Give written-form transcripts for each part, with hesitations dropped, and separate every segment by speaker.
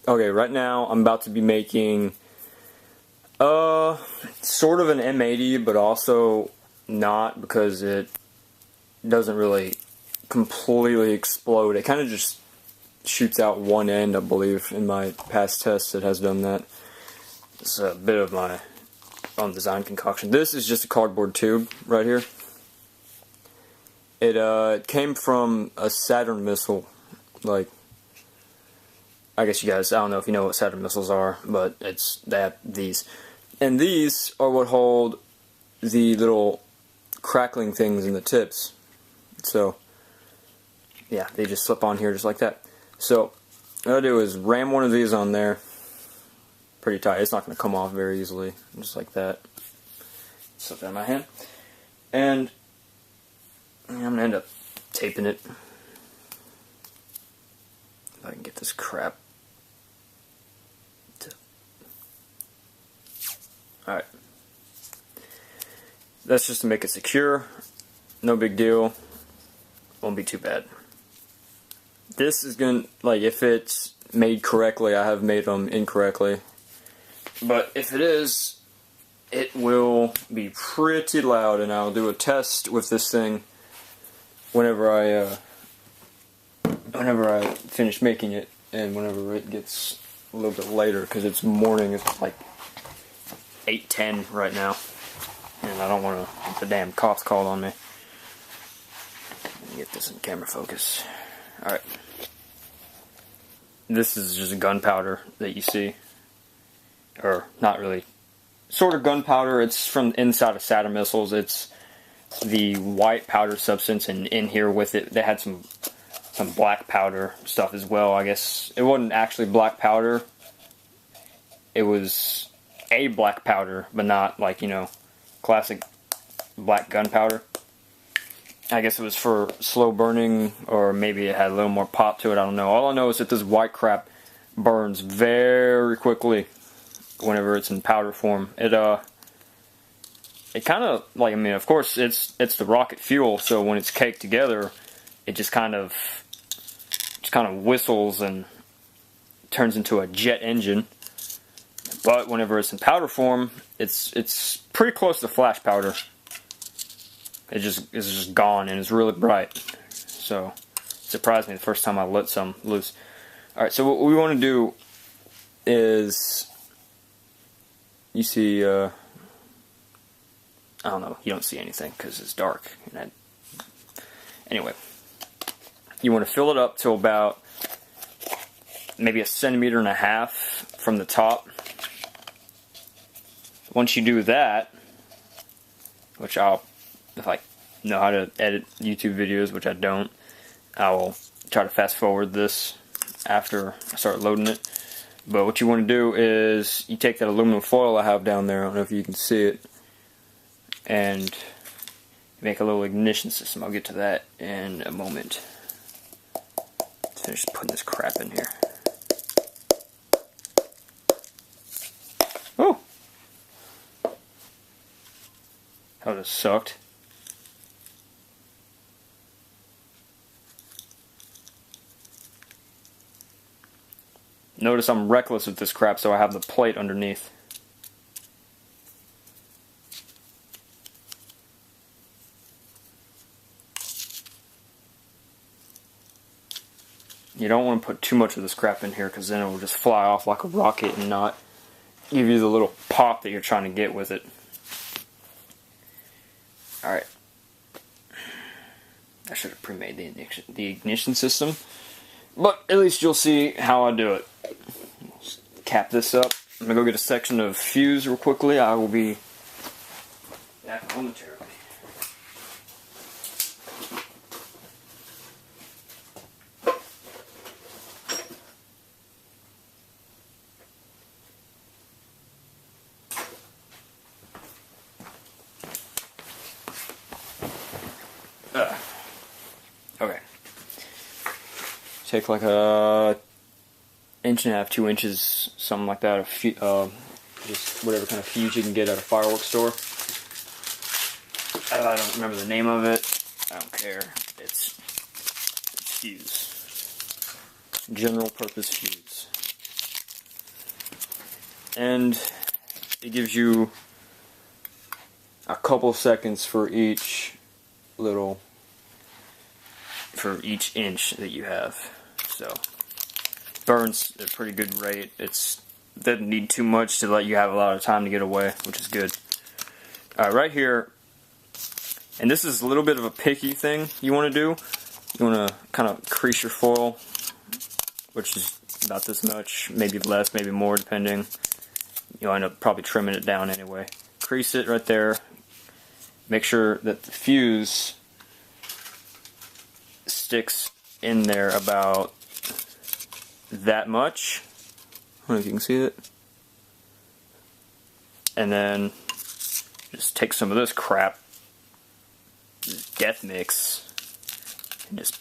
Speaker 1: Okay, right now I'm about to be making sort of an M80, but also not, because it doesn't really completely explode. It kind of just shoots out one end, I believe. In my past tests it has done that. It's a bit of my own design concoction. This is just a cardboard tube right here. It came from a Saturn missile. Like, I guess you guys, I don't know if you know what Saturn missiles are, but they have these. And these are what hold the little crackling things in the tips. So, yeah, they just slip on here just like that. So, what I'll do is ram one of these on there. Pretty tight. It's not going to come off very easily. Just like that. Slip that in my hand. And I'm going to end up taping it. If I can get this crap to... Alright. That's just to make it secure. No big deal. Won't be too bad. This is going to, like, if it's made correctly, I have made them incorrectly. But if it is, it will be pretty loud, and I'll do a test with this thing whenever I finish making it, and whenever it gets a little bit later, because it's morning. It's like 8:10 right now, and I don't want to get the damn cops called on me. Let me get this in camera focus. Alright. This is just gunpowder that you see. Or, not really. Sort of gunpowder. It's from inside of Saturn missiles. It's the white powder substance, and in here with it, they had some black powder stuff as well. I guess it wasn't actually black powder. It was a black powder, but not like, you know, classic black gunpowder. I guess it was for slow burning, or maybe it had a little more pop to it. I don't know. All I know is that this white crap burns very quickly whenever it's in powder form. It kind of, like, I mean, of course it's the rocket fuel, so when it's caked together, it just kind of whistles and turns into a jet engine. But whenever it's in powder form, it's pretty close to flash powder. It's just gone, and it's really bright. So it surprised me the first time I let some loose. Alright, so what we want to do is, you see, I don't know, you don't see anything because it's dark. Anyway, you want to fill it up to about maybe 1.5 centimeters from the top. Once you do that, which if I know how to edit YouTube videos, which I don't, I will try to fast forward this after I start loading it. But what you want to do is you take that aluminum foil I have down there, I don't know if you can see it, and make a little ignition system. I'll get to that in a moment. Let's finish putting this crap in here. Oh! That would have sucked. Notice I'm reckless with this crap, so I have the plate underneath. You don't want to put too much of this crap in here, because then it will just fly off like a rocket and not give you the little pop that you're trying to get with it. Alright. I should have pre-made the ignition system. But at least you'll see how I do it. Just cap this up. I'm going to go get a section of fuse real quickly. I will be back momentarily. Okay. Take like a 1.5 to 2 inches, something like that, just whatever kind of fuse you can get at a fireworks store. I don't remember the name of it. I don't care. It's fuse. General purpose fuse. and it gives you a couple seconds for each inch that you have. So burns at a pretty good rate. It doesn't need too much to let you have a lot of time to get away, which is good. Right here, and this is a little bit of a picky thing you want to do. You want to kind of crease your foil, which is about this much, maybe less, maybe more, depending. You'll end up probably trimming it down anyway. Crease it right there. Make sure that the fuse sticks in there about that much. I don't know if you can see it. And then just take some of this crap, this death mix, and just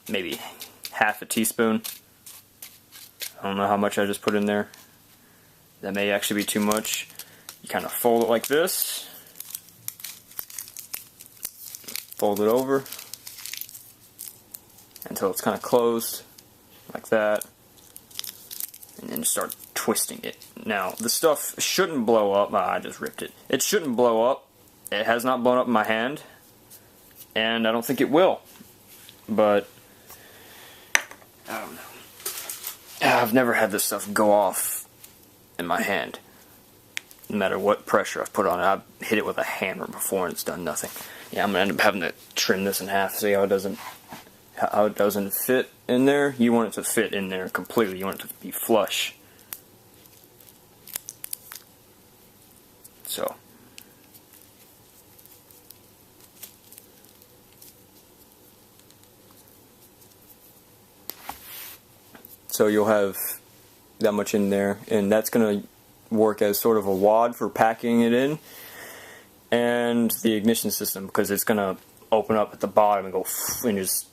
Speaker 1: maybe half a teaspoon. I don't know how much I just put in there. That may actually be too much. You kind of fold it like this. Fold it over until it's kind of closed, like that. And then start twisting it. Now, the stuff shouldn't blow up. I just ripped it. It shouldn't blow up. It has not blown up in my hand. And I don't think it will. But I don't know. I've never had this stuff go off in my hand. No matter what pressure I've put on it. I've hit it with a hammer before and it's done nothing. Yeah, I'm going to end up having to trim this in half. See how it doesn't fit in there? You want it to fit in there completely. You want it to be flush. So you'll have that much in there, and that's going to work as sort of a wad for packing it in, and the ignition system, because it's going to open up at the bottom and go and just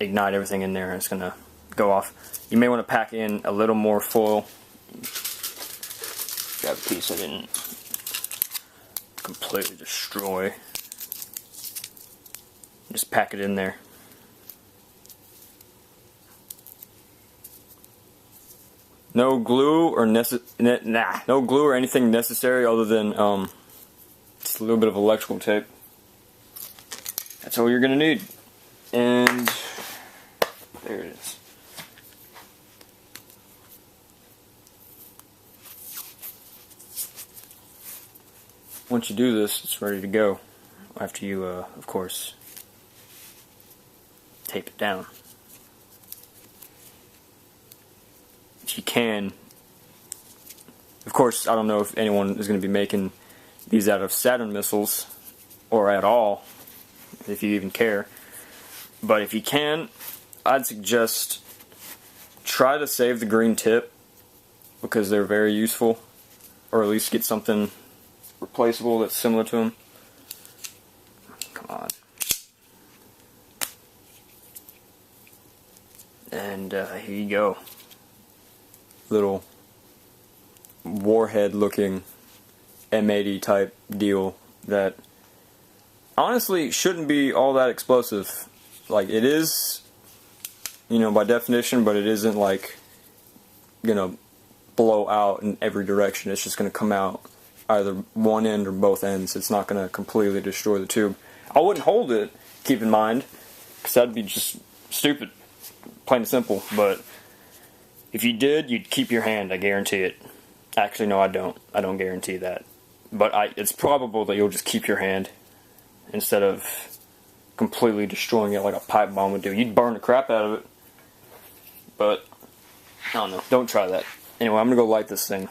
Speaker 1: ignite everything in there, and it's going to go off. You may want to pack in a little more foil. Grab a piece I didn't completely destroy. Just pack it in there. No glue or no glue or anything necessary other than just a little bit of electrical tape. That's all you're gonna need. And there it is. Once you do this, it's ready to go. After you, of course, tape it down. If you can, of course, I don't know if anyone is going to be making these out of Saturn missiles or at all, if you even care. But if you can, I'd suggest try to save the green tip, because they're very useful, or at least get something replaceable that's similar to them. Come on. And here you go. Little warhead looking M80 type deal that honestly shouldn't be all that explosive. Like, it is, you know, by definition, but it isn't like gonna blow out in every direction. It's just gonna come out either one end or both ends. It's not gonna completely destroy the tube. I wouldn't hold it, keep in mind, because that'd be just stupid, plain and simple. But if you did, you'd keep your hand, I guarantee it. Actually, no, I don't. I don't guarantee that. But it's probable that you'll just keep your hand instead of completely destroying it like a pipe bomb would do. You'd burn the crap out of it. But, I don't know. Don't try that. Anyway, I'm going to go light this thing.